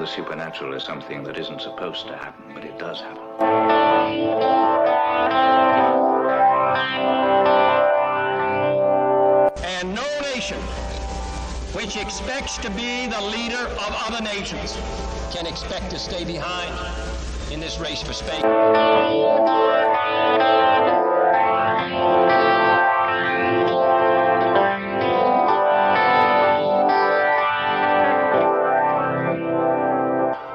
supernatural is something that isn't supposed to happen, but it does happen. And no nation which expects to be the leader of other nations can expect to stay behind in this race for space.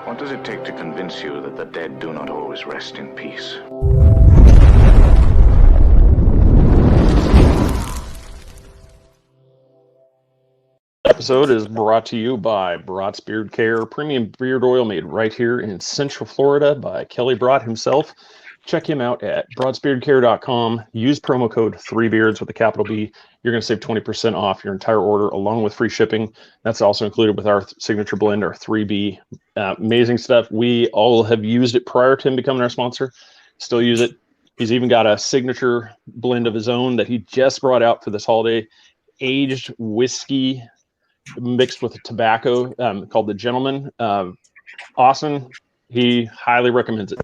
What does it take to convince you that the dead do not always rest in peace? Episode is brought to you by Brat's Beard Care, premium beard oil made right here in Central Florida by Kelly Brat himself. Check him out at broadsbeardcare.com. Use promo code 3beards with a capital B. You're going to save 20% off your entire order along with free shipping. That's also included with our signature blend, our 3B. Amazing stuff. We all have used it prior to him becoming our sponsor. Still use it. He's even got a signature blend of his own that he just brought out for this holiday. Aged whiskey mixed with tobacco called the Gentleman. Austin, he highly recommends it.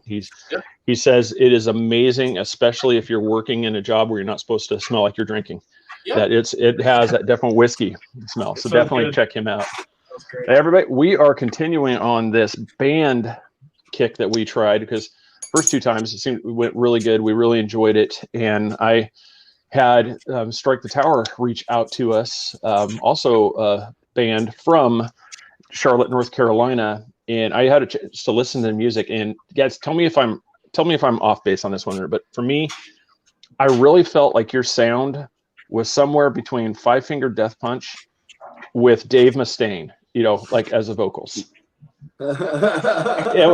He says it is amazing, especially if you're working in a job where you're not supposed to smell like you're drinking. That it has that definite whiskey smell. So definitely good. Check him out. Hey, everybody, we are continuing on this band kick that we tried because first two times it went really good. We really enjoyed it, and I had Strike the Tower reach out to us, also a band from Charlotte, North Carolina, and I had a chance to listen to the music. And guys, tell me if I'm off base on this one, but for me, I really felt like your sound was somewhere between Five Finger Death Punch with Dave Mustaine, like as the vocals. It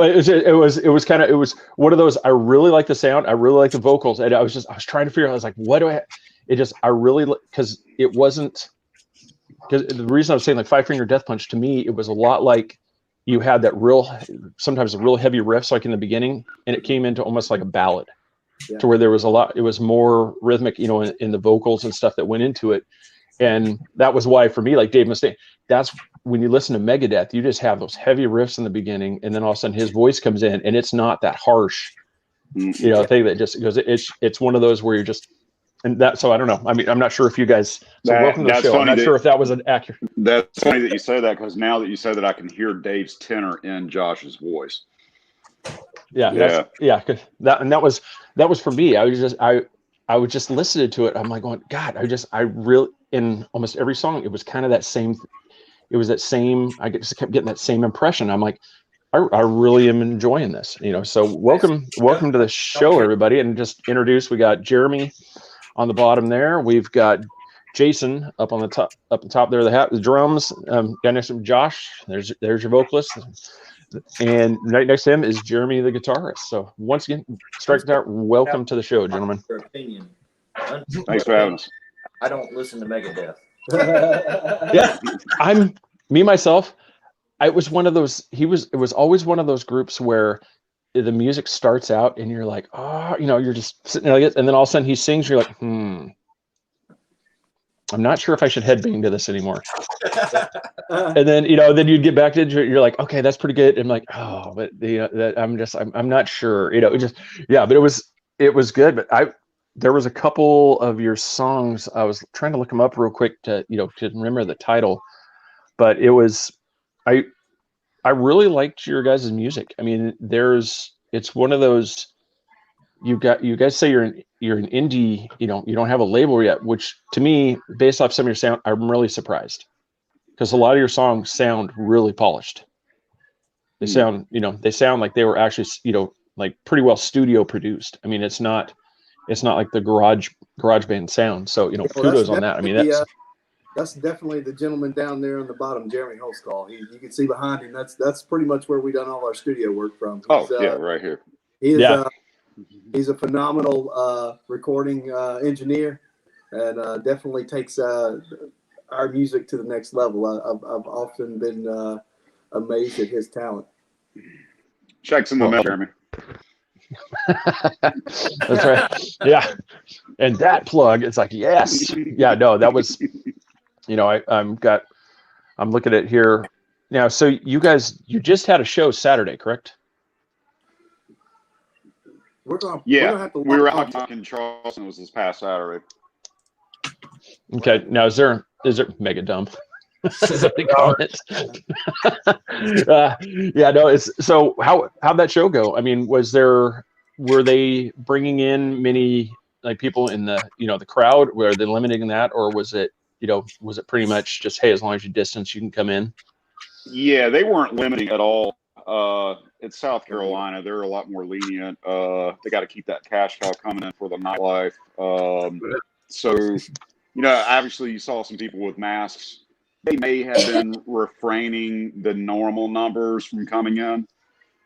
was one of those. I really like the sound. I really like the vocals, and I was trying to figure out. I was like, what do I? Because it wasn't. Because the reason I was saying like Five Finger Death Punch, to me, it was a lot like you had that sometimes a real heavy riff, like in the beginning, and it came into almost like a ballad, to where there was a lot. It was more rhythmic, in the vocals and stuff that went into it, and that was why for me, like Dave Mustaine, that's when you listen to Megadeth, you just have those heavy riffs in the beginning, and then all of a sudden his voice comes in, and it's not that harsh, thing that just goes. It's one of those where you're just. And that, so I don't know. I mean, I'm not sure if you guys. So welcome to the show. I'm not sure if that was an accurate. That's funny that you say that, because now that you say that, I can hear Dave's tenor in Josh's voice. Yeah. That was for me. I was just listening to it. I'm like going, God, I really, in almost every song, it was kind of that same. It was that same. I just kept getting that same impression. I'm like, I really am enjoying this. So welcome to the show, everybody, and just introduce. We got Jeremy on the bottom there. We've got Jason up on the top there, the drums. Guy next to him, Josh. There's your vocalist, and right next to him is Jeremy, the guitarist. So once again, Strike the Tower, welcome to the show, gentlemen. Your opinion. Thanks for having us. I don't listen to Megadeth. Yeah, I'm me myself. It was one of those. It was always one of those groups where the music starts out and you're like, you're just sitting there like it, and then all of a sudden he sings, you're like, I'm not sure if I should headbang to this anymore. And then then you'd get back to it, you're like, okay, that's pretty good. And I'm like, but I'm not sure. But it was good. But there was a couple of your songs. I was trying to look them up real quick to remember the title, but it was. I really liked your guys' music. I mean, it's one of those. You guys say you're an indie. You don't have a label yet, which to me, based off some of your sound, I'm really surprised, because a lot of your songs sound really polished. They sound like they were actually, like pretty well studio produced. I mean, it's not like the garage band sound. So kudos on that. I mean, that's definitely the gentleman down there on the bottom, Jeremy Holstall. You can see behind him. That's pretty much where we done all our studio work from. Right here. He's a phenomenal recording engineer, and definitely takes our music to the next level. I've often been amazed at his talent. Checks in the mail, Jeremy. That's right. Yeah, and that plug, it's like, yes, yeah, no, that was. I'm looking at here. Now, so you just had a show Saturday, correct? We're gonna have to we were walk out in Charleston. It was this past Saturday. Okay. Now, is there mega dumb? They call it. Yeah, no. It's so how'd that show go? I mean, were they bringing in many like people in the the crowd? Were they limiting that, or was it pretty much just, hey, as long as you distance, you can come in? Yeah, they weren't limiting at all. It's South Carolina. They're a lot more lenient. They got to keep that cash cow coming in for the nightlife. So, obviously you saw some people with masks. They may have been refraining the normal numbers from coming in.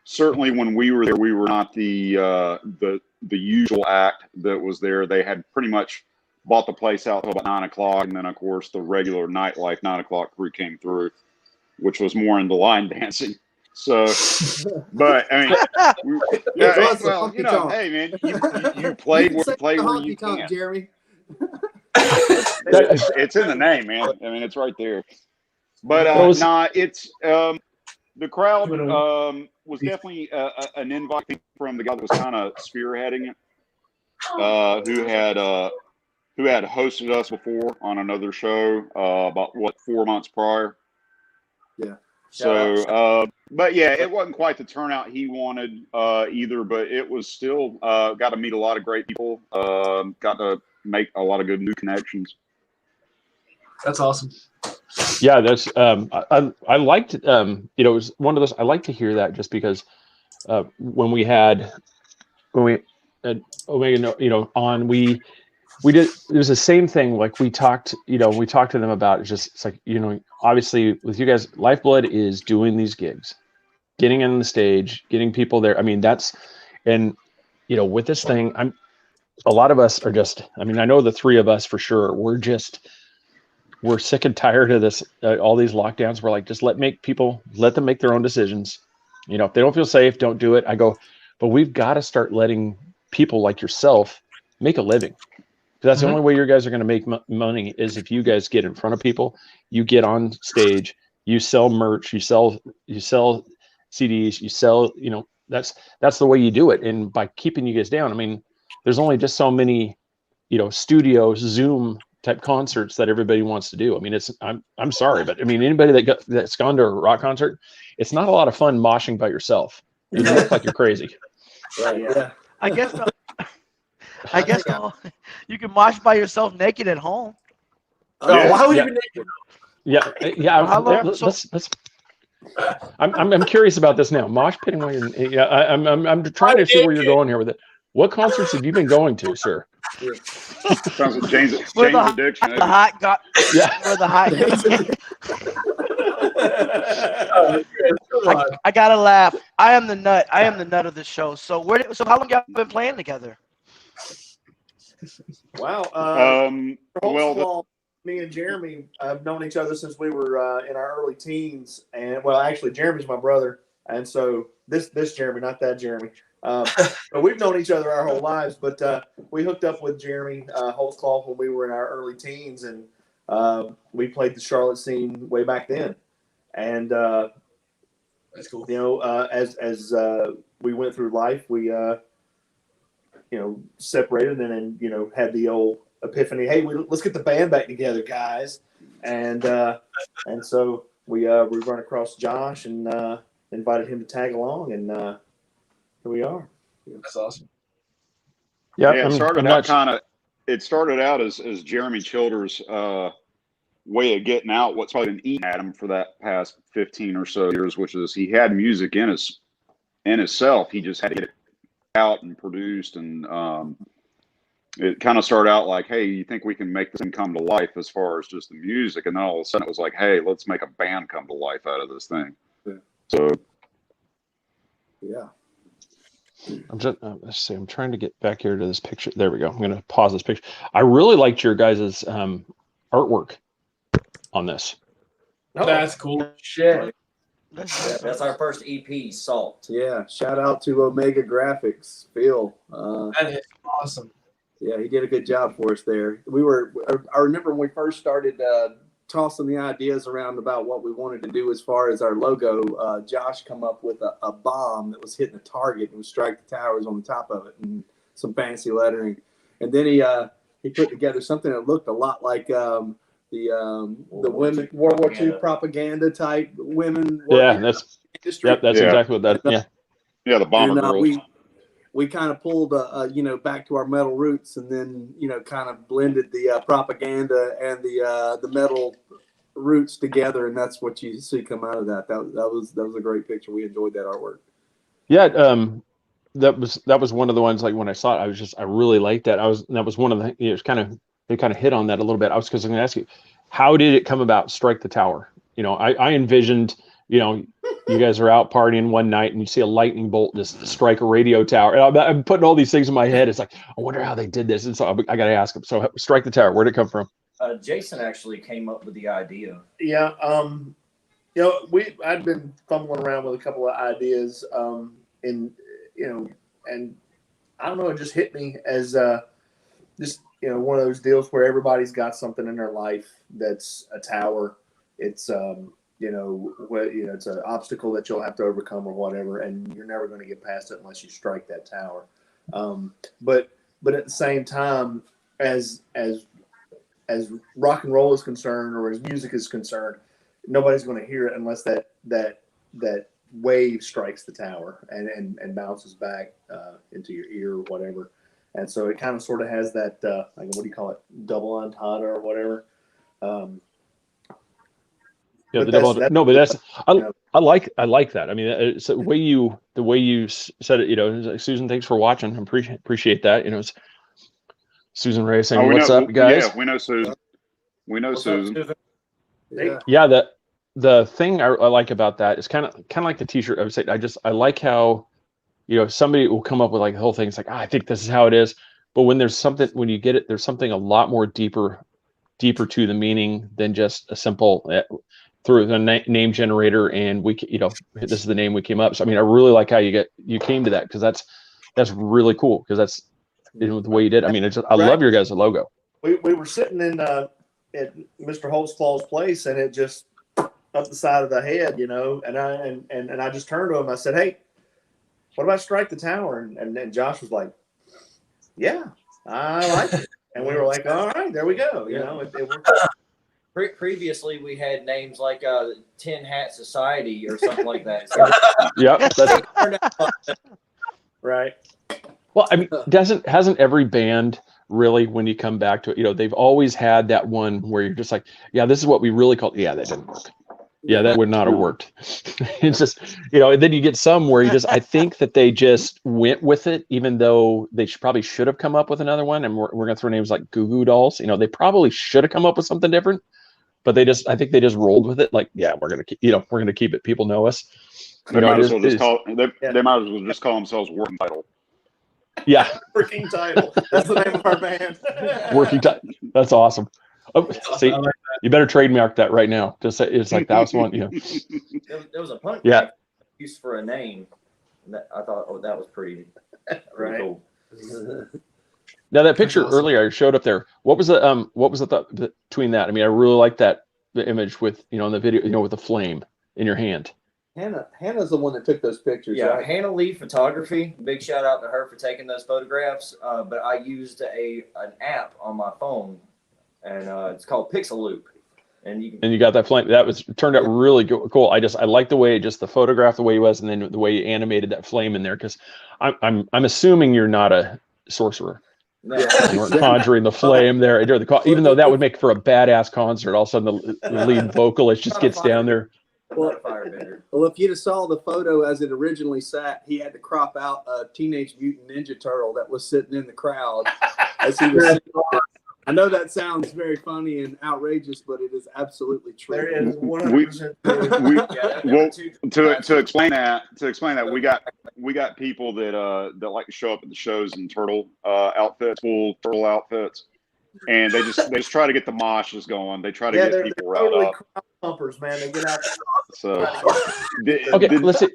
Certainly when we were there, we were not the usual act that was there. They had pretty much bought the place out until about 9 o'clock. And then, of course, the regular nightlife 9 o'clock crew came through, which was more into line dancing. So, but I mean, hey man, you play where you can. Jeremy. It's in the name, man. I mean, it's right there. But it's the crowd was definitely an invite from the guy that was kind of spearheading it, who had hosted us before on another show about 4 months prior. Yeah. So, but yeah, it wasn't quite the turnout he wanted either, but it was still got to meet a lot of great people, got to make a lot of good new connections. That's awesome. Yeah, that's I liked it was one of those. I like to hear that just because when we had Omega on, we did, it was the same thing. Like we talked to them about, it's like, obviously with you guys, lifeblood is doing these gigs, getting on the stage, getting people there. I mean, with this thing, a lot of us are just, I mean, I know the three of us for sure, we're sick and tired of this, all these lockdowns. We're like, just let them make their own decisions. If they don't feel safe, don't do it. I go, but we've got to start letting people like yourself make a living. That's the only way you guys are going to make money is if you guys get in front of people, you get on stage, you sell merch, you sell CDs, you sell, that's the way you do it. And by keeping you guys down, I mean, there's only just so many, studios, Zoom type concerts that everybody wants to do. I mean, I'm sorry, but I mean, anybody that's gone to a rock concert, it's not a lot of fun moshing by yourself. You look like you're crazy. Right. Yeah. I guess you can mosh by yourself naked at home. Why would you be naked? Yeah. I'm curious about this now. Mosh pitting while you're, I'm trying to see where you're going here with it. What concerts have you been going to, sir? Sounds like James Addiction. The hot got. Yeah. Where the hot. I gotta laugh. I am the nut. I am the nut of the show. So how long y'all been playing together? Wow. Me and Jeremy have known each other since we were in our early teens, and actually, Jeremy's my brother, and so this Jeremy, not that Jeremy. But we've known each other our whole lives. But we hooked up with Jeremy Holtzcloth when we were in our early teens, and we played the Charlotte scene way back then. And that's cool. As we went through life, we separated and then had the old epiphany. Hey, let's get the band back together, guys. And so we run across Josh and invited him to tag along, and here we are. That's awesome. Yeah, it started out as Jeremy Childers' way of getting out what's probably been eating at him for that past 15 or so years, which is he had music in himself. He just had to get it out and produced, and it kind of started out like, hey, you think we can make this thing come to life as far as just the music? And then all of a sudden it was like, hey, let's make a band come to life out of this thing. Yeah. So yeah. Let's see. I'm trying to get back here to this picture. There we go. I'm going to pause this picture. I really liked your guys' artwork on this. That's cool. Shit. That's our first EP, Salt. Yeah. Shout out to Omega Graphics, Phil. That is awesome. Yeah, he did a good job for us there. I remember when we first started tossing the ideas around about what we wanted to do as far as our logo, Josh come up with a bomb that was hitting a target and would strike the towers on the top of it and some fancy lettering. And then he put together something that looked a lot like the women World War II propaganda type women. Yeah, that's industry. Yep, that's exactly what that. Yeah, yeah, the bomber girls. We kind of pulled, back to our metal roots, and then kind of blended the propaganda and the metal roots together, and that's what you see come out of that. That was a great picture. We enjoyed that artwork. Yeah, that was one of the ones, like when I saw it, I really liked that. That was one of the, it was they kind of hit on that a little bit. I was going to ask you, how did it come about? Strike the Tower. I envisioned, you guys are out partying one night and you see a lightning bolt just strike a radio tower. And I'm putting all these things in my head. It's like, I wonder how they did this. And so I got to ask them. So Strike the Tower, where'd it come from? Jason actually came up with the idea. Yeah. I'd been fumbling around with a couple of ideas, and I don't know, it just hit me as one of those deals where everybody's got something in their life that's a tower. It's it's an obstacle that you'll have to overcome or whatever, and you're never going to get past it unless you strike that tower. But at the same time, as rock and roll is concerned, or as music is concerned, nobody's going to hear it unless that wave strikes the tower and bounces back into your ear or whatever. And so it kind of sort of has that what do you call it, double entendre or whatever. Yeah, I like that. I mean, it's the way you said it. Like, Susan, thanks for watching. I appreciate that. It's Susan Ray saying, "What's up, guys?" Yeah, we know Susan. We know Susan. Yeah, the thing I like about that is kind of like the T-shirt. I would say I like how somebody will come up with like the whole thing. It's like, I think this is how it is. But when you get it, there's something a lot more deeper to the meaning than just a simple through the name generator, and this is the name we came up. So I mean, I really like how you came to that, because that's really cool, because that's the way you did. I mean, I love your guys' logo. We were sitting in at Mr. Holtzclaw's place, and it just up the side of the head, and I just turned to him. I said, "Hey, what about Strike the Tower?" And then Josh was like, "Yeah, I like it." And we were like, "All right, there we go." It worked. Previously, we had names like Tin Hat Society or something like that. So Yep. Right. Well, I mean, hasn't every band really, when you come back to it, they've always had that one where you're just like, yeah, this is what we really call it. Yeah, that didn't work. Yeah, that would not have worked. It's just, and then you get some where I think that they just went with it, even though they probably should have come up with another one. And we're going to throw names like Goo Goo Dolls. They probably should have come up with something different, but I think they just rolled with it. Like, yeah, we're going to keep it. People know us. They might as well just call themselves Working Title. Yeah. Working Title. That's the name of our band. Working Title. That's awesome. Oh, see, you better trademark that right now. Just say it's like that was one. There was a punk use for a name. I thought, that was pretty cool. Now that picture earlier I showed up there. What was the thought between that? I mean, I really like the image with in the video with the flame in your hand. Hannah's the one that took those pictures. Yeah, right? Hannah Lee Photography. Big shout out to her for taking those photographs. But I used an app on my phone, and it's called Pixel Loop. And you got that flame. Turned out really cool. I like the way the photograph, the way he was, and then the way you animated that flame in there. Because I'm assuming you're not a sorcerer. No. You weren't conjuring the flame there during even though that would make for a badass concert. All of a sudden, the lead vocalist just gets down there. Well, if you'd have saw the photo as it originally sat, he had to crop out a Teenage Mutant Ninja Turtle that was sitting in the crowd as he was. I know that sounds very funny and outrageous, but it is absolutely true. There is 100%. To explain that, we got people that like to show up at the shows in turtle outfits, full turtle outfits, and they just try to get the moshes going. They try to get people riled up. Crowd pumpers, man. They get out. So okay, let's see.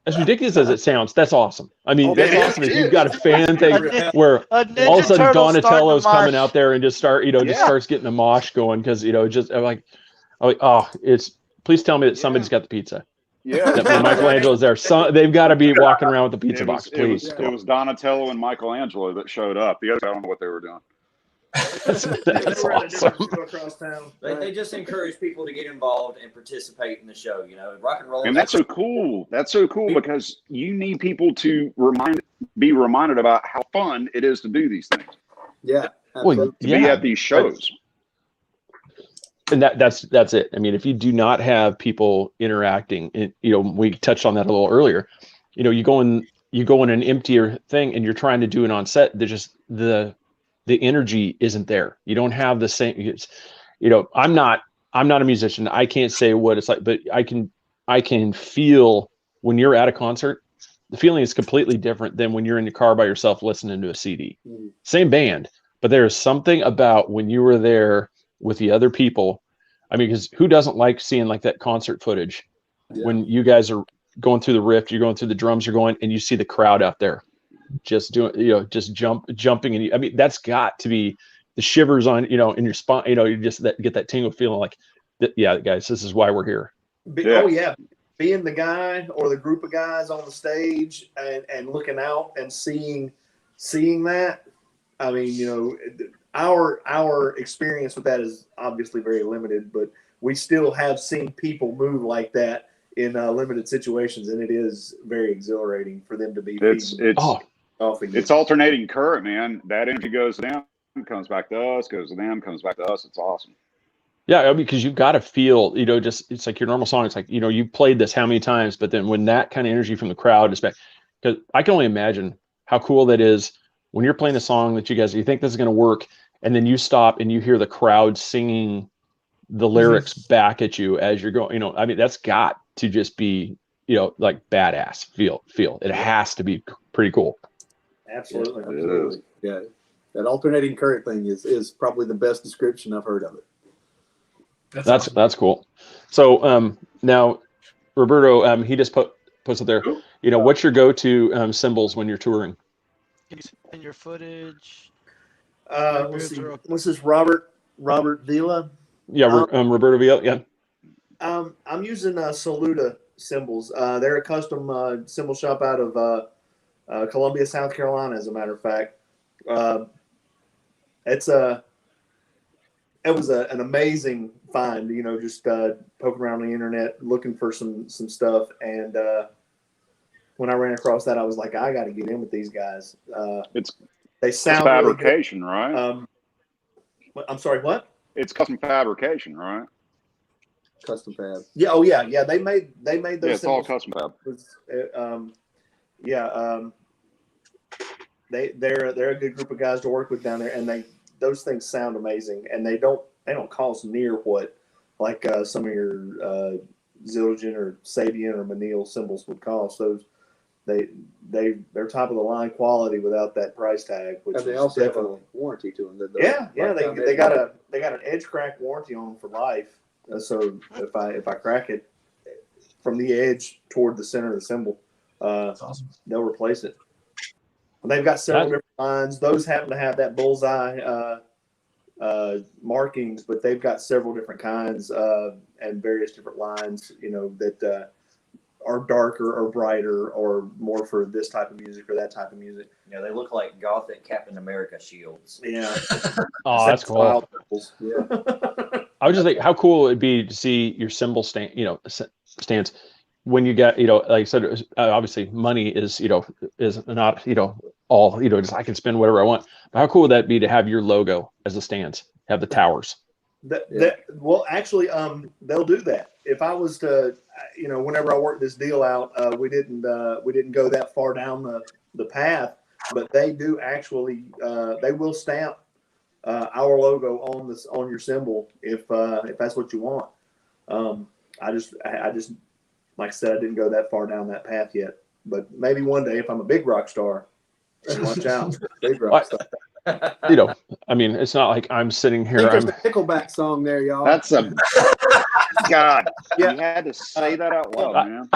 as ridiculous as it sounds, that's awesome. I mean, Oh, that's yeah, awesome. it If you've is. got a fan thing where A all of a Ninja sudden Turtle starting to Donatello's coming march. out there and just just Yeah. starts getting a mosh going because just I'm like, oh, it's please tell me that somebody's got the pizza. Yeah, That when Michelangelo's there, they've got to be walking around with the pizza it was box, please. it was Donatello and Michelangelo that showed up. The others, I don't know what they were doing. That's They were at a different awesome. show across town. They just encourage people to get involved and participate in the show. You know, rock and roll. And that's so cool. That's so cool because you need people to be reminded about how fun it is to do these things. Yeah, Well, absolutely. To be at these shows. And that's it. I mean, if you do not have people interacting, we touched on that a little earlier. You go in an emptier thing and you're trying to do it on set. There's just the energy isn't there. You don't have the same. I'm not a musician. I can't say what it's like, but I can feel when you're at a concert. The feeling is completely different than when you're in your car by yourself listening to a CD. Mhm. Same band, but there's something about when you were there with the other people. I mean, because who doesn't like seeing like that concert footage when you guys are going through the riff, you're going through the drums, you're going, and you see the crowd out there just doing, just jumping. And I mean, that's got to be the shivers on, in your spine, you just get that tingle feeling like, yeah, guys, this is why we're here. Oh yeah, being the guy or the group of guys on the stage and looking out and seeing that. I mean, our experience with that is obviously very limited, but we still have seen people move like that in limited situations, and it is very exhilarating for them to be. It's alternating current, man. That energy goes to them, comes back to us, goes to them, comes back to us. It's awesome. Yeah, because you've got to feel, it's like your normal song. It's like, you've played this how many times, but then when that kind of energy from the crowd is back, because I can only imagine how cool that is when you're playing a song that you think this is going to work, and then you stop and you hear the crowd singing the lyrics back at you as you're going. I mean, that's got to just be, like badass feel. It has to be pretty cool. Absolutely. Yeah, that alternating current thing is probably the best description I've heard of it. That's awesome. That's cool. So now Roberto, he just puts it there. What's your go-to cymbals when you're touring? Can you send your footage? Let's see. What's this? Robert Vila. Yeah, Roberto Vila. Yeah. I'm using Saluda cymbals. They're a custom cymbal shop out of Columbia, South Carolina. As a matter of fact, it was an amazing find. Just poking around on the internet looking for some stuff, and when I ran across that, I was like, I got to get in with these guys. They sound fabrication, really good. Right? I'm sorry, what? It's custom fabrication, right? Custom fab. Yeah. Oh yeah. Yeah. They made those. Yeah, it's all custom fab. They're a good group of guys to work with down there, and those things sound amazing, and they don't cost near what like some of your Zildjian or Sabian or Menil cymbals would cost. Those they're top of the line quality without that price tag. Which and they also have a warranty to them. They got an edge crack warranty on them for life. So if I crack it from the edge toward the center of the cymbal, that's awesome. They'll replace it. And they've got several different lines. Those happen to have that bullseye markings, but they've got several different kinds and various different lines. That are darker or brighter or more for this type of music or that type of music. Yeah, they look like gothic Captain America shields. Yeah. Oh, that's cool. Yeah. I was just like, how cool it would be to see your cymbal stance when you get, like I said, obviously money is not, all, just I can spend whatever I want. But how cool would that be to have your logo as a stance, have the towers? Well, actually, they'll do that. If I was to, whenever I worked this deal out, we didn't go that far down the path, but they do actually, they will stamp our logo on your cymbal if that's what you want. I just like I said, I didn't go that far down that path yet, but maybe one day if I'm a big rock star, watch out, big rock star. you know, I mean, it's not like I'm sitting I here. think there's I'm a Nickelback song there, y'all. That's a God. Yeah. You had to say that out loud, man.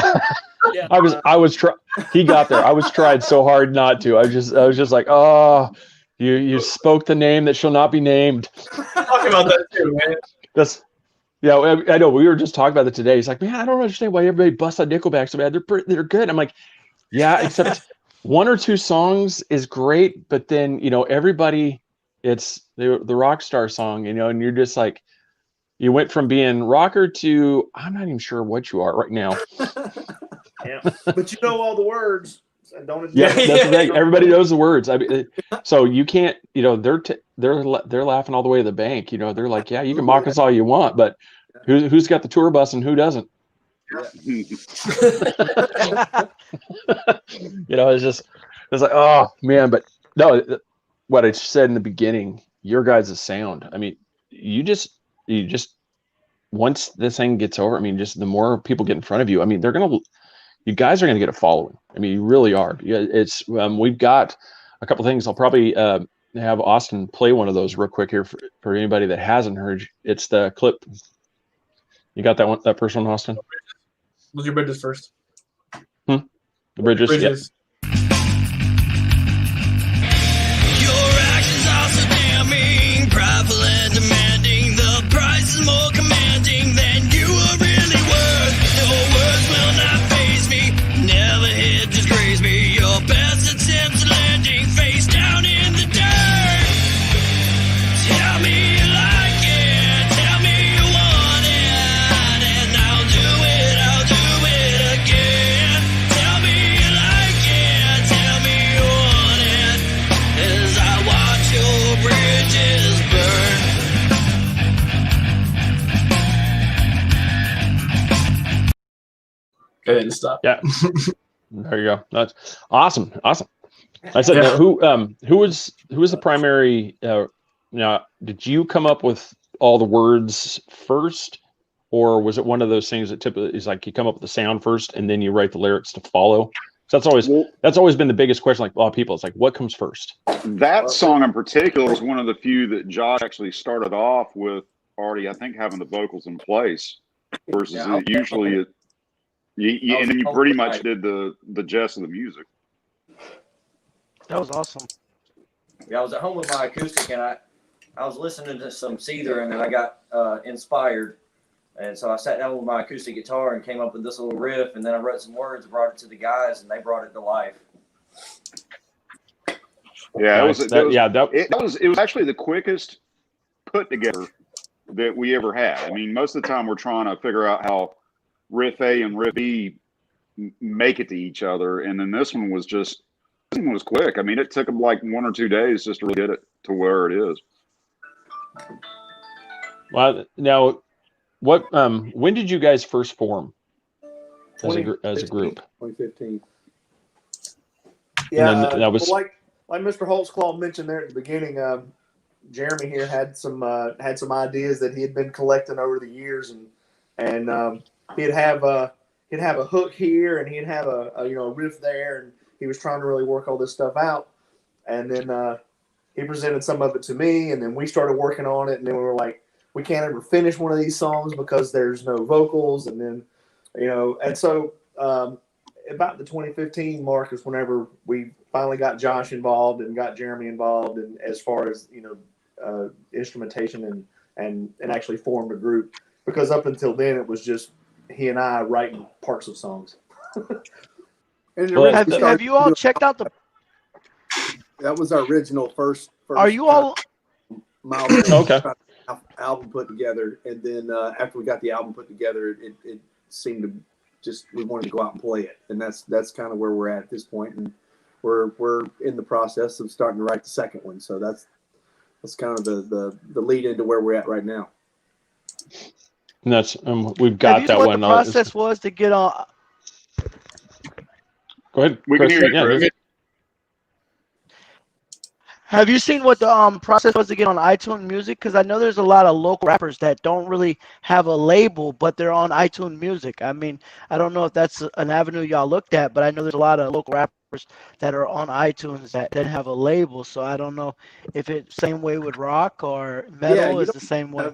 Yeah. I was trying. He got there. I was trying so hard not to. I was just like, oh, you spoke the name that shall not be named. Talking about that too, man. That's yeah. I know. We were just talking about it today. He's like, man, I don't understand why everybody busts on Nickelback so bad. They're good. I'm like, yeah, except one or two songs is great, but then everybody, it's the rock star song, and you're just like, you went from being rocker to I'm not even sure what you are right now. Yeah. But you know all the words. So don't Yeah, that's the thing. Everybody knows the words. I mean, so you can't. They're laughing all the way to the bank. They're like, yeah, you can mock us all you want, but who's got the tour bus and who doesn't? It's like, oh man, but no, what I said in the beginning, your guys' sound. I mean, you just once this thing gets over, I mean, just the more people get in front of you, I mean, you guys are gonna get a following. I mean, you really are. Yeah, it's we've got a couple things. I'll probably have Austin play one of those real quick here for anybody that hasn't heard. It's the clip. You got that first one, Austin? Was your bridges first? The bridges. Bridges. Your actions are so damning, prideful and demanding. The price is more commanding than you are really worth. Your words will not faze me, never hit disgrace me. Your best attempts at landing face down in the dirt. Tell me you like it, tell me you want it, and I'll do it again. Tell me you like it, tell me you want it, as I watch your bridges burn. Okay, to stop. Yeah. There you go. That's awesome. I said, Yeah. who was the primary? Now, did you come up with all the words first, or was it one of those things that typically is like you come up with the sound first and then you write the lyrics to follow? So that's always been the biggest question. Like a lot of people, it's like, what comes first? That song in particular is one of the few that Josh actually started off with already, I think, having the vocals in place versus usually and then you pretty much did the gist of the music. That was awesome. Yeah, I was at home with my acoustic, and I was listening to some Seether, and then I got inspired. And so I sat down with my acoustic guitar and came up with this little riff, and then I wrote some words, brought it to the guys, and they brought it to life. Yeah, it was actually the quickest put together that we ever had. I mean, most of the time we're trying to figure out how riff A and riff B make it to each other, and then this one was quick. I mean, it took them like 1 or 2 days just to really get it to where it is. Well, now, when did you guys first form as a group? 2015. Yeah, And then that was like Mr. Holtzclaw mentioned there at the beginning. Jeremy here had some ideas that he had been collecting over the years, and he'd have a hook here, and he'd have a riff there, and he was trying to really work all this stuff out. And then he presented some of it to me, and then we started working on it, and then we were like, we can't ever finish one of these songs because there's no vocals, and then and so about the 2015 mark is whenever we finally got Josh involved and got Jeremy involved, and as far as instrumentation and actually formed a group, because up until then it was just he and I writing parts of songs. Have you all checked out the? That was our original first Are you all? Okay. Album put together, and then after we got the album put together, it seemed to just we wanted to go out and play it, and that's kind of where we're at this point, and we're in the process of starting to write the second one. So that's kind of the lead into where we're at right now. And that's we've got that what one. The process was to get on. Go ahead. We can hear you. Yeah, Have you seen what the process was to get on iTunes Music? Because I know there's a lot of local rappers that don't really have a label, but they're on iTunes Music. I mean, I don't know if that's an avenue y'all looked at, but I know there's a lot of local rappers that are on iTunes that have a label. So I don't know if it's same way with rock or Yeah, metal is the same way.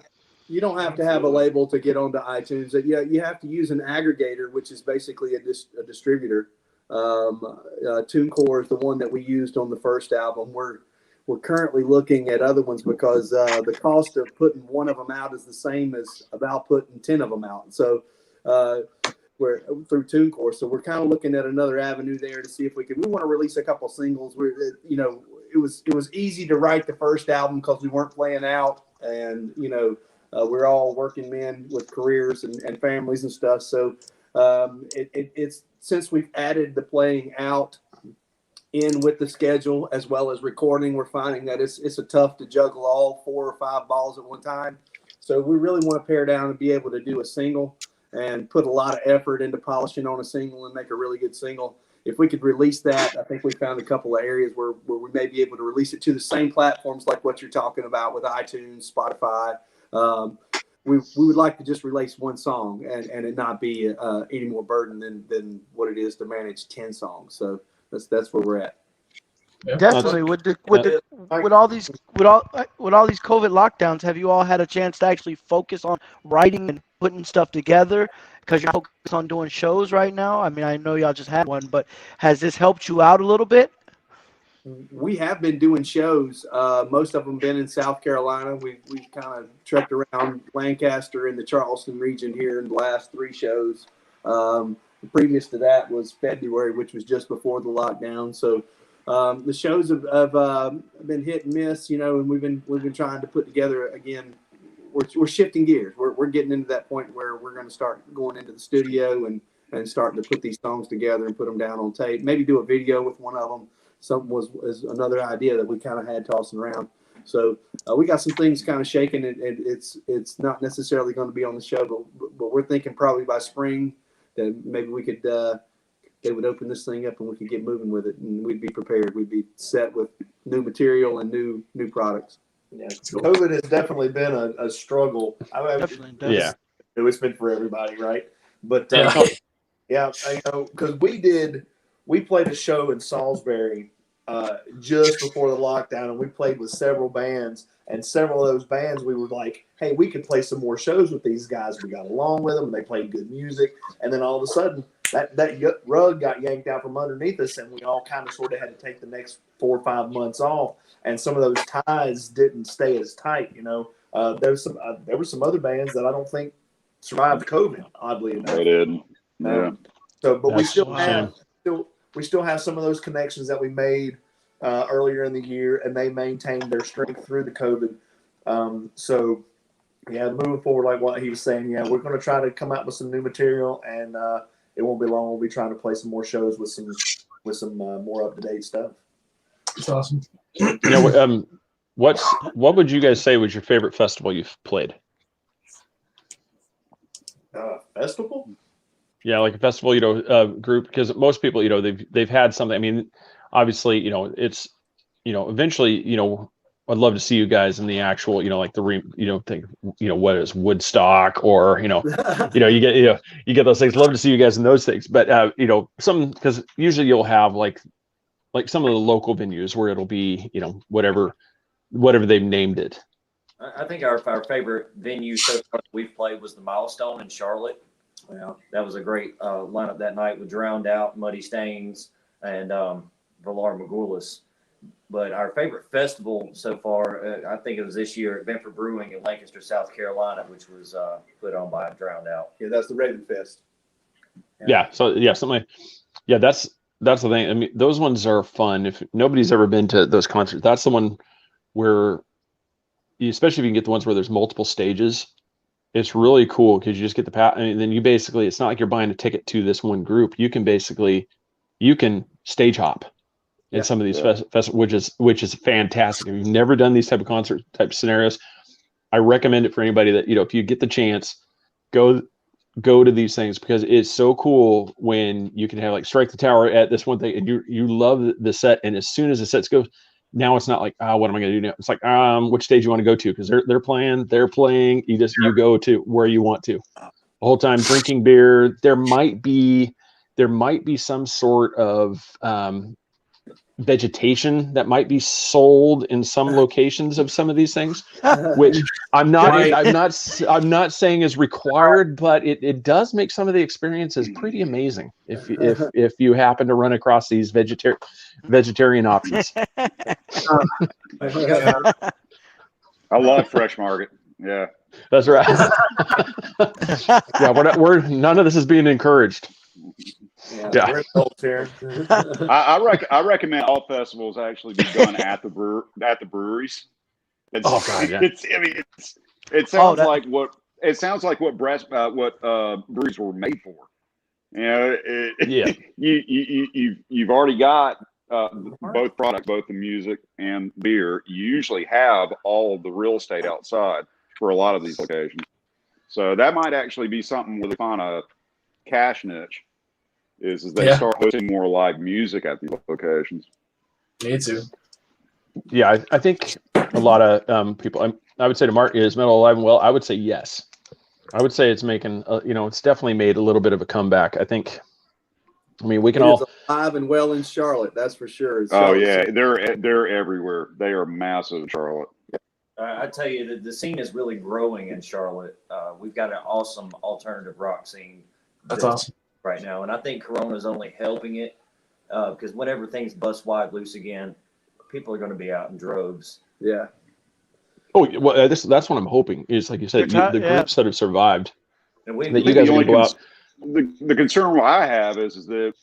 You don't have to have a label to get onto iTunes. Yeah, you have to use an aggregator, which is basically a distributor. TuneCore is the one that we used on the first album. We're currently looking at other ones because the cost of putting one of them out is the same as about putting 10 of them out. So we're through TuneCore. So we're kind of looking at another avenue there to see if we want to release a couple singles. It was easy to write the first album because we weren't playing out, and we're all working men with careers and families and stuff. So it's since we've added the playing out in with the schedule as well as recording, we're finding that it's a tough to juggle all 4 or 5 balls at one time. So we really want to pare down and be able to do a single and put a lot of effort into polishing on a single and make a really good single. If we could release that, I think we found a couple of areas where we may be able to release it to the same platforms like what you're talking about with iTunes, Spotify. We would like to just release one song and it not be any more burden than what it is to manage 10 songs. So that's where we're at. Yeah. Definitely with all these COVID lockdowns, have you all had a chance to actually focus on writing and putting stuff together? Because you're focused on doing shows right now. I mean, I know y'all just had one, but has this helped you out a little bit? We have been doing shows. Most of them been in South Carolina. We've kind of trekked around Lancaster and the Charleston region here in the last 3 shows. Previous to that was February, which was just before the lockdown. So the shows have been hit and miss, and we've been trying to put together again. We're shifting gears. We're getting into that point where we're going to start going into the studio and starting to put these songs together and put them down on tape. Maybe do a video with one of them. Something was another idea that we kind of had tossing around. So we got some things kind of shaking. It's not necessarily going to be on the show, but we're thinking probably by spring that maybe we could they would open this thing up and we could get moving with it, and we'd be prepared. We'd be set with new material and new products. Yeah, COVID has definitely been a struggle. Definitely. Yeah. It's been for everybody, right? But Yeah. because we played a show in Salisbury just before the lockdown, and we played with several bands, and several of those bands we were like, hey, we could play some more shows with these guys. We got along with them, and they played good music, and then all of a sudden that rug got yanked out from underneath us, and we all kind of sort of had to take the next 4 or 5 months off, and some of those ties didn't stay as tight. There were some other bands that I don't think survived COVID, oddly enough. They did. Yeah. So, but That's we still have some of those connections that we made earlier in the year, and they maintained their strength through the COVID. So, yeah, moving forward, like what he was saying, yeah, we're going to try to come out with some new material, and it won't be long. We'll be trying to play some more shows with some more up to date stuff. It's awesome. What would you guys say was your favorite festival you've played? Festival? Yeah, like a festival, group, because most people, they've had something. I mean, obviously, it's, eventually, I'd love to see you guys in the actual, like what is Woodstock or, you get those things. Love to see you guys in those things, but because usually you'll have like some of the local venues where it'll be, whatever they've named it. I think our favorite venue so far that we've played was the Milestone in Charlotte. Well, that was a great lineup that night with Drowned Out, Muddy Stains, and Valar Magoulas. But our favorite festival so far, I think it was this year at Benford Brewing in Lancaster, South Carolina, which was put on by Drowned Out. Yeah, that's the Raven Fest. Yeah. So yeah, that's the thing. I mean, those ones are fun. If nobody's ever been to those concerts, that's the one where, especially if you can get the ones where there's multiple stages, it's really cool because you just get the then you basically, it's not like you're buying a ticket to this one group. You can stage hop in some of these festivals, which is fantastic. If you've never done these type of concert type scenarios, I recommend it for anybody that, if you get the chance, go to these things, because it's so cool when you can have like Strike the Tower at this one thing and you love the set, and as soon as the sets go, now it's not like, what am I going to do now? It's like, which stage you want to go to? Because they're playing. You go to where you want to. The whole time drinking beer. There might be there might be some sort of vegetation that might be sold in some locations of some of these things, which I'm not saying is required, but it does make some of the experiences pretty amazing if you happen to run across these vegetarian options. I love Fresh Market. Yeah, that's right. Yeah, we're none of this is being encouraged. Yeah. We're adults here. I recommend all festivals actually be done at the breweries. It sounds like what breweries were made for. You know, you've already got both products, both the music and beer. You usually have all of the real estate outside for a lot of these locations. So that might actually be something where they find a cash niche. Is they start hosting more live music at these locations. Need to. Yeah, I think a lot of people. I would say to Mark, is Metal alive and well? I would say yes. I would say it's making. It's definitely made a little bit of a comeback. I think. I mean, we can all alive and well in Charlotte. That's for sure. They're everywhere. They are massive in Charlotte. I tell you, the scene is really growing in Charlotte. We've got an awesome alternative rock scene. That's awesome. Right now, and I think Corona's only helping it because whenever things bust wide loose again, people are going to be out in droves. Yeah. Oh well, that's what I'm hoping. Is like you said, the groups that have survived, and that you guys are going to go out. The concern I have is that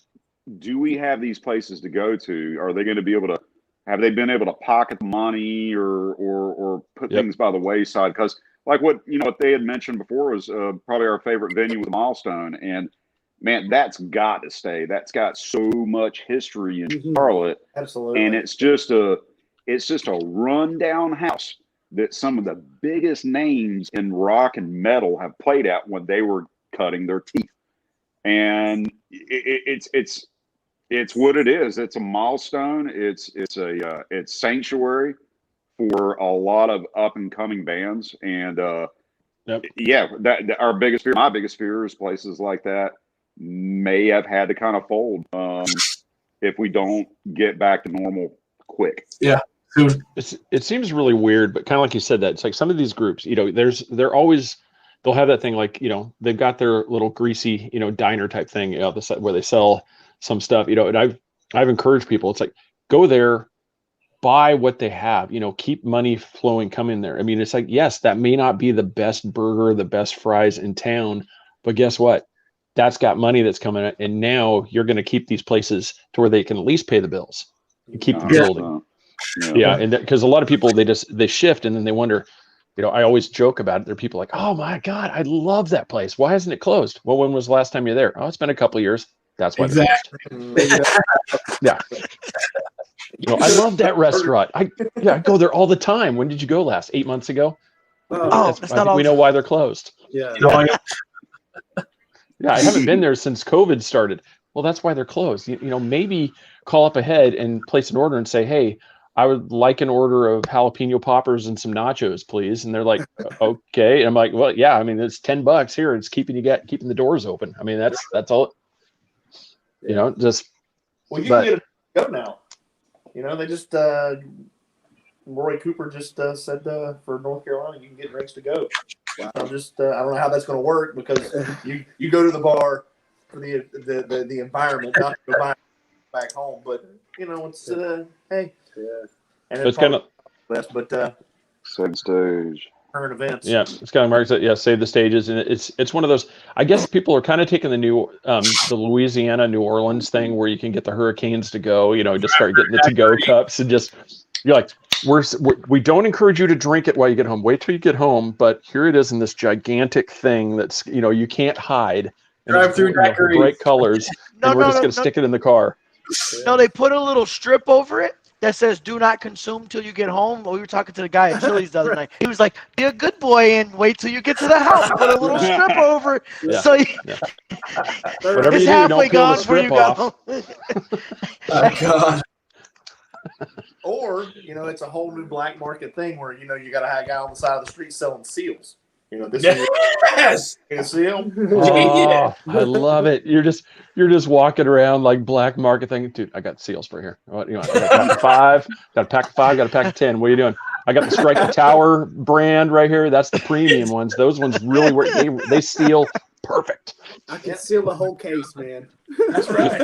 do we have these places to go to? Are they going to be able to? Have they been able to pocket the money or put things by the wayside? Because like what they had mentioned before was probably our favorite venue with Milestone, and man, that's got to stay. That's got so much history in Charlotte. Absolutely. And it's just a rundown house that some of the biggest names in rock and metal have played at when they were cutting their teeth. And it's what it is. It's a milestone. It's sanctuary for a lot of up and coming bands. And my biggest fear is places like that may have had to kind of fold if we don't get back to normal quick. Yeah. It seems really weird, but kind of like you said, that it's like some of these groups, they'll have that thing like, they've got their little greasy, diner type thing, where they sell some stuff, and I've encouraged people, it's like, go there, buy what they have, keep money flowing, come in there. I mean, it's like, yes, that may not be the best burger, the best fries in town, but guess what? That's got money that's coming in, and now you're going to keep these places to where they can at least pay the bills and keep the building. Yeah, and because a lot of people they shift and then they wonder. I always joke about it. There are people like, "Oh my God, I love that place. Why hasn't it closed?" Well, when was the last time you're there? Oh, it's been a couple of years. That's why. Yeah. I love that restaurant. I go there all the time. When did you go last? 8 months ago. I think we know why they're closed. Yeah. Yeah, I haven't been there since COVID started. Well, that's why they're closed. Maybe call up ahead and place an order and say, "Hey, I would like an order of jalapeno poppers and some nachos, please." And they're like, "Okay." And I'm like, "Well, yeah. I mean, it's $10 here. It's keeping the doors open. I mean, that's all. Just." Well, you can get a go now. They just Roy Cooper just said for North Carolina you can get drinks to go. Wow. I don't know how that's going to work because you go to the bar for the environment, not to go back home. But it's hey. Yeah. And it's kind of same stage. Current events. Yeah, it's kind of Mark said. Yeah, save the stages, and it's one of those. I guess people are kind of taking the new the Louisiana, New Orleans thing where you can get the Hurricanes to go. Just start getting the to-go cups and just you're like, we don't encourage you to drink it while you get home. Wait till you get home. But here it is in this gigantic thing that's you can't hide. Drive through bright colors, and we're just gonna stick it in the car. No, they put a little strip over it that says "Do not consume till you get home." Well, we were talking to the guy at Chili's the other night. He was like, "Be a good boy and wait till you get to the house. Put a little strip over it, so it's halfway gone before you got home." Oh God. Or it's a whole new black market thing where you got a guy on the side of the street selling seals. You know, this Yes. is seal. Oh, I love it. You're just walking around like black market thing. Dude, I got seals for here. What you want? I got a pack of 5, got a pack of 5, got a pack of 10. What are you doing? I got the Strike the Tower brand right here. That's the premium ones. Those ones really work. They seal perfect. I can seal the whole case, man. That's right.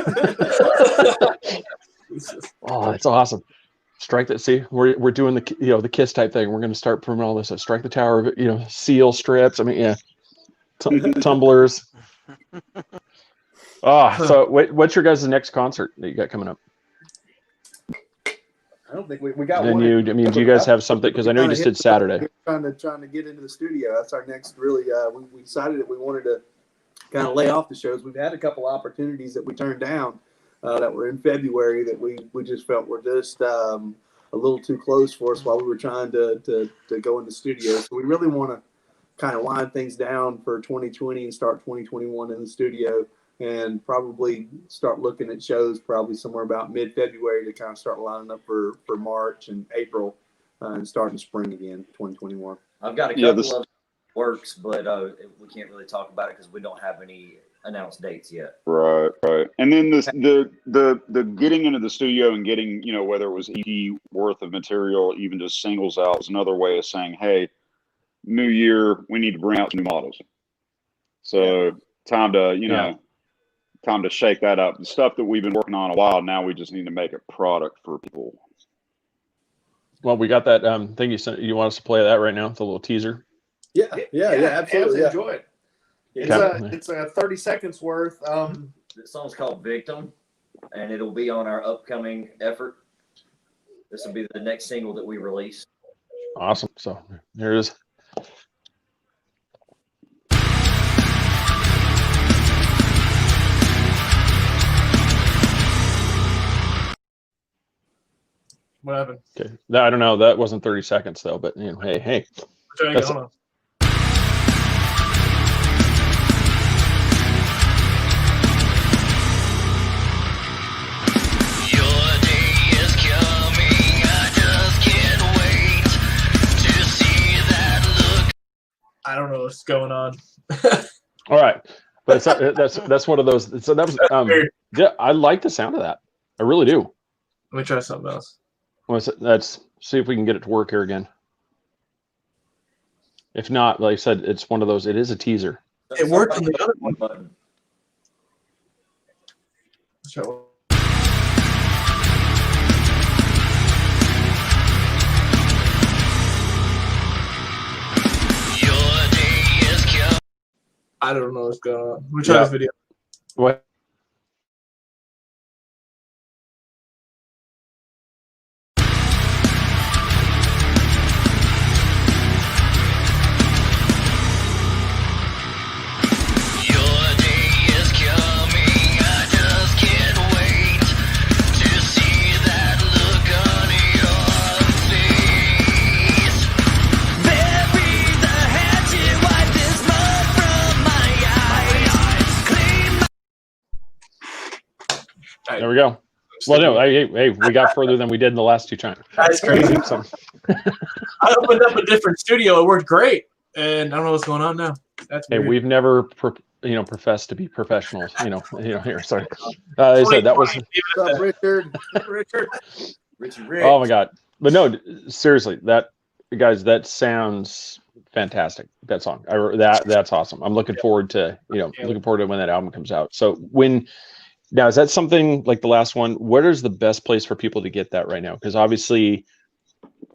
Oh, that's awesome. Strike that. See, we're doing the the KISS type thing. We're going to start putting all this. Strike the Tower. Seal strips. I mean, yeah, tumblers. So what's your guys' next concert that you got coming up? I don't think we got And one. do you guys have something? Because I know you just did Saturday. We're trying to get into the studio. That's our next really. We decided that we wanted to kind of lay off the shows. We've had a couple opportunities that we turned down that were in February that we just felt were just a little too close for us while we were trying to go in the studio. So we really want to kind of wind things down for 2020 and start 2021 in the studio, and probably start looking at shows probably somewhere about mid-February to kind of start lining up for March and April and starting spring again, 2021. I've got a couple of works, but we can't really talk about it because we don't have any announced dates yet. Right. And then the getting into the studio and getting, whether it was EP worth of material, even just singles out, is another way of saying, hey, new year, we need to bring out some new models. So time to, time to shake that up. The stuff that we've been working on a while, now we just need to make a product for people. Well, we got that thing you sent. You want us to play that right now? It's a little teaser. Yeah, absolutely. Enjoy it. It's 30 seconds worth. The song's called Victim, and it'll be on our upcoming effort. This will be the next single that we release. Awesome. So here it is. What happened? Okay. I don't know. That wasn't 30 seconds though, but hey. That's, I don't know what's going on. all right, but that's one of those. So that was I like the sound of that. I really do. Let me try something else. Let's see if we can get it to work here again. If not, like I said, it's one of those. It is a teaser. It worked on the other one. Let's try one. I don't know what's going on. Let me try this video. What? There we go. Well, no, hey, we got further than we did in the last two times. That's crazy. So. I opened up a different studio. It worked great, and I don't know what's going on now. That's weird. Hey, we've never, professed to be professionals. Here. Sorry. I said that was. What's up, Richard? Richard. Oh my God! But no, seriously, that sounds fantastic. That song, that's awesome. I'm looking forward to looking forward to when that album comes out. So now, is that something like the last one? What is the best place for people to get that right now? Because obviously,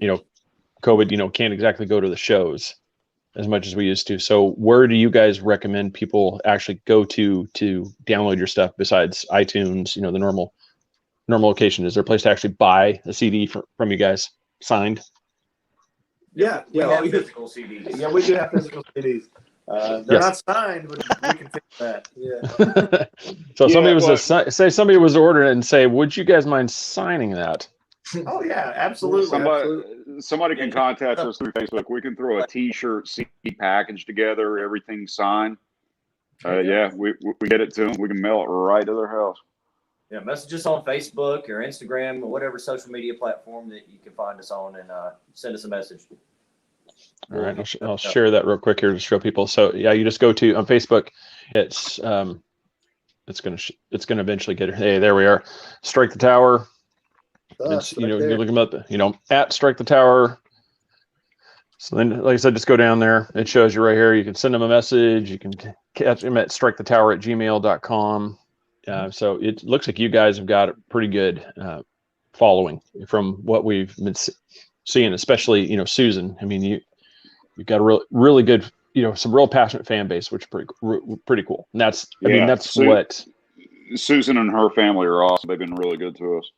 COVID, can't exactly go to the shows as much as we used to. So where do you guys recommend people actually go to download your stuff besides iTunes, the normal location? Is there a place to actually buy a CD from you guys signed? Yeah. We have physical CDs. Yeah, we do have physical CDs. They're not signed, but we can fix that. Yeah. So somebody was ordering it and say, would you guys mind signing that? Oh yeah, absolutely. Somebody can contact us through Facebook. We can throw a T-shirt CD package together, everything signed. We get it to them. We can mail it right to their house. Yeah, message us on Facebook or Instagram or whatever social media platform that you can find us on, and send us a message. All right, I'll share that real quick here to show people. So yeah, you just go to on Facebook. It's gonna eventually get. Hey, there we are. Strike the Tower. It's, you look them up. At Strike the Tower. So then, like I said, just go down there. It shows you right here. You can send them a message. You can catch them at strikethetower@gmail.com. So it looks like you guys have got a pretty good following from what we've been seeing, especially Susan. I mean, you've got a really good, some real passionate fan base, which is pretty cool. And that's what Susan and her family are awesome. They've been really good to us.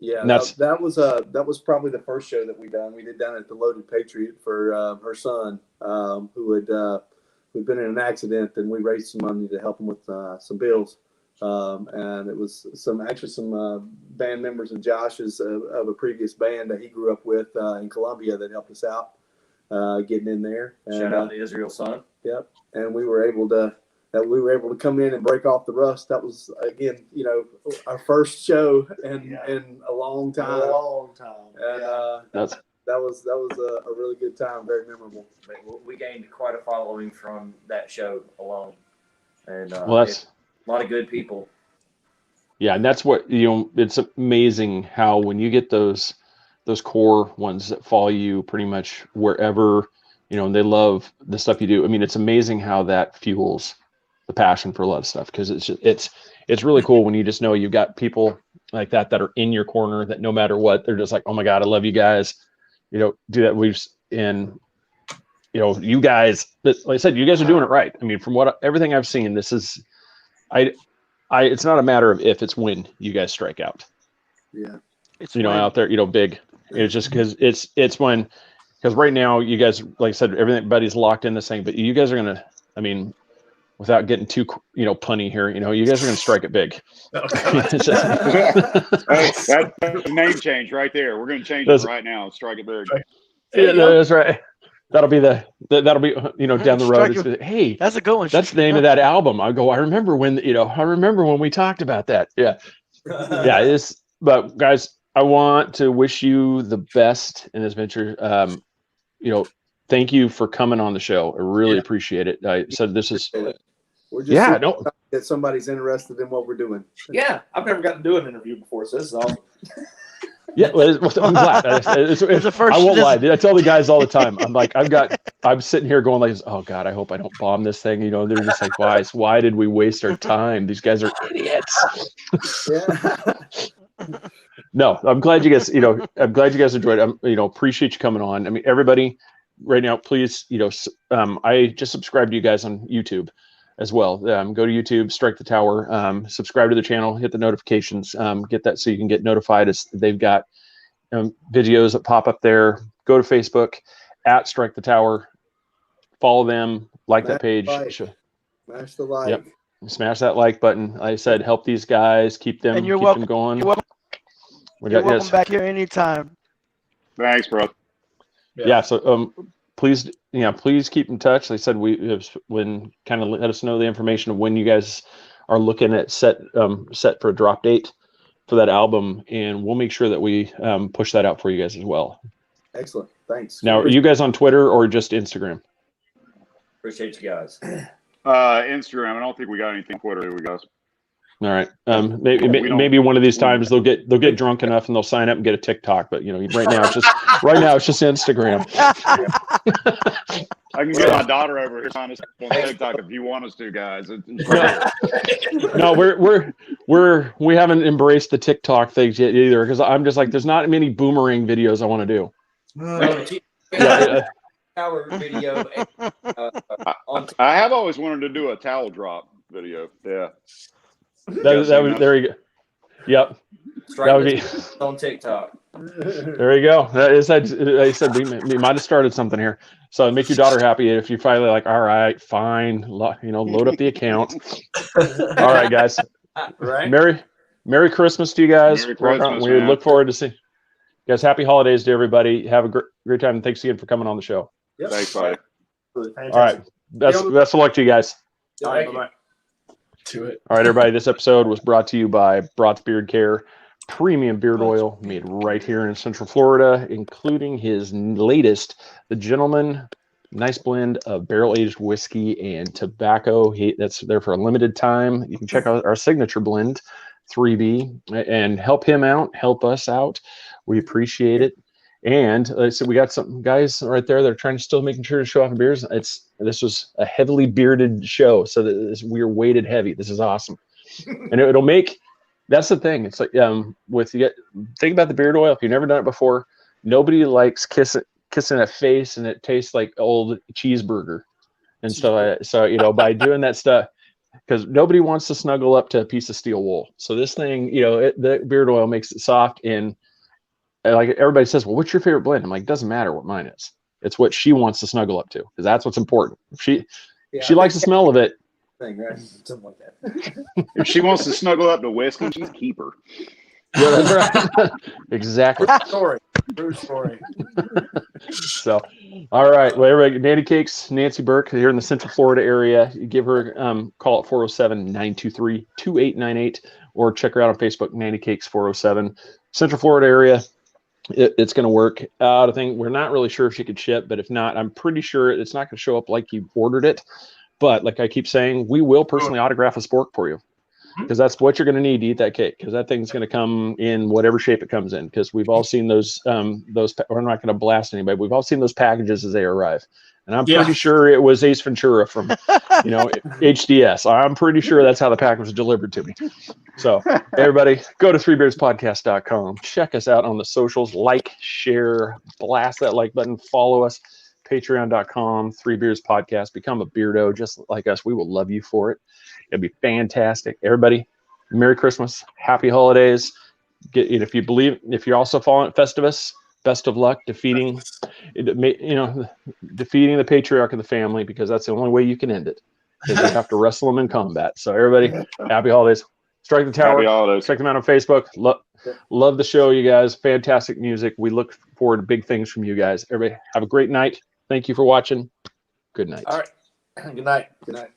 Yeah, that was probably the first show that we done. We did down at the Loaded Patriot for her son, who'd been in an accident, and we raised some money to help him with some bills. And it was some band members of Josh's of a previous band that he grew up with in Columbia that helped us out getting in there. And, shout out to Israel Son. Yep, and we were able to come in and break off the rust. That was, again, our first show in a long time. And that was a really good time, very memorable. We gained quite a following from that show alone, and that's a lot of good people. Yeah, and that's what it's amazing how when you get those core ones that follow you pretty much wherever, and they love the stuff you do. I mean, it's amazing how that fuels the passion for a lot of stuff, because it's really cool when you just know you've got people like that are in your corner, that no matter what, they're just like, oh my God, I love you guys. Do that. You guys, like I said, you guys are doing it right. I mean, from everything I've seen, this is, it's not a matter of if, it's when you guys strike out. Yeah. It's out there, big. It's just because because right now you guys, like I said, everybody's locked in this thing, but you guys are going to, I mean, without getting too, punny here, you guys are going to strike it big. That's a name change right there. We're going to change it right now. Strike it big. Yeah, that's right. That'll be down the road. Hey, that's a good one. That's the name of that album. I remember when we talked about that. Yeah. Yeah. But guys, I want to wish you the best in this venture. Thank you for coming on the show. I really appreciate it. I said this is. We're just that somebody's interested in what we're doing. Yeah, I've never gotten to do an interview before, so this is awesome. Yeah, well, I'm glad. It's the first. I won't lie. I tell the guys all the time. I'm like, I'm sitting here going like, oh God, I hope I don't bomb this thing. They're just like, why did we waste our time? These guys are idiots. Yeah. No, I'm glad you guys. I'm glad you guys enjoyed it. Appreciate you coming on. I mean, everybody, right now, please. I just subscribed to you guys on YouTube as well. Go to YouTube, Strike the Tower, subscribe to the channel, hit the notifications, get that so you can get notified as they've got videos that pop up there. Go to Facebook at Strike the Tower, follow them, like that page. Smash the like. Yep. Smash that like button. Like I said, help these guys, keep them going. You're welcome back here anytime. Thanks, bro. Yeah. So please keep in touch. Like I said, when kind of let us know the information of when you guys are looking at set for a drop date for that album, and we'll make sure that we push that out for you guys as well. Excellent. Thanks. Now, are you guys on Twitter or just Instagram? Appreciate you guys. Instagram. I don't think we got anything Twitter, do we, guys? All right. Maybe one of these times they'll get drunk enough and they'll sign up and get a TikTok. But right now it's just Instagram. I can get my daughter over here on TikTok if you want us to, guys. No, we haven't embraced the TikTok things yet either, because I'm just like, there's not many boomerang videos I want to do. Tower video. I have always wanted to do a towel drop video. Yeah. There you go. Yep. That would be on TikTok. There you go. I said we might have started something here. So make your daughter happy if you finally like, all right, fine, load up the account. All right, guys. Right. Merry Christmas to you guys. Merry Christmas, we look forward to seeing you guys. Happy holidays to everybody. Have a great time, and thanks again for coming on the show. Yep. Thanks, buddy. All right. Best of luck to you guys. Bye-bye. To it. All right, everybody. This episode was brought to you by Broad's Beard Care premium beard oil made right here in Central Florida, including his latest, the Gentleman Nice blend of barrel-aged whiskey and tobacco. That's there for a limited time. You can check out our signature blend, 3B, and help him out, help us out. We appreciate it. And so we got some guys right there that are trying to still making sure to show off beers. This was a heavily bearded show, so we're weighted heavy. This is awesome, and it'll make. That's the thing. It's like think about the beard oil. If you've never done it before, nobody likes kissing a face and it tastes like old cheeseburger and stuff. So by doing that stuff, because nobody wants to snuggle up to a piece of steel wool. So this thing, the beard oil makes it soft, and like everybody says, well, what's your favorite blend? I'm like, it doesn't matter what mine is. It's what she wants to snuggle up to, because that's what's important. If she likes the smell of it. Thing, right? Something like that. If she wants to snuggle up to whiskey, she's keep her. Yeah, that's right. Exactly. True story. So, all right. Well, everybody, Nanny Cakes, Nancy Burke, here in the Central Florida area. You give her call at 407-923-2898, or check her out on Facebook, Nanny Cakes 407. Central Florida area. It's going to work out. I think we're not really sure if she could ship, but if not, I'm pretty sure it's not going to show up like you ordered it. But like I keep saying, we will personally autograph a spork for you, because that's what you're going to need to eat that cake, because that thing's going to come in whatever shape it comes in, because we've all seen those we're not going to blast anybody. We've all seen those packages as they arrive. And I'm pretty sure it was Ace Ventura from, HDS. I'm pretty sure that's how the package was delivered to me. So everybody, go to threebeardspodcast.com. Check us out on the socials. Like, share, blast that like button. Follow us. Patreon.com, 3 Beards Podcast. Become a beardo just like us. We will love you for it. It'll be fantastic. Everybody, Merry Christmas. Happy holidays. If you're also following Festivus, best of luck defeating the patriarch of the family, because that's the only way you can end it. Because you have to wrestle them in combat. So everybody, happy holidays. Strike the Tower. Happy holidays. Check them out on Facebook. Love the show, you guys. Fantastic music. We look forward to big things from you guys. Everybody, have a great night. Thank you for watching. Good night. All right. Good night. Good night.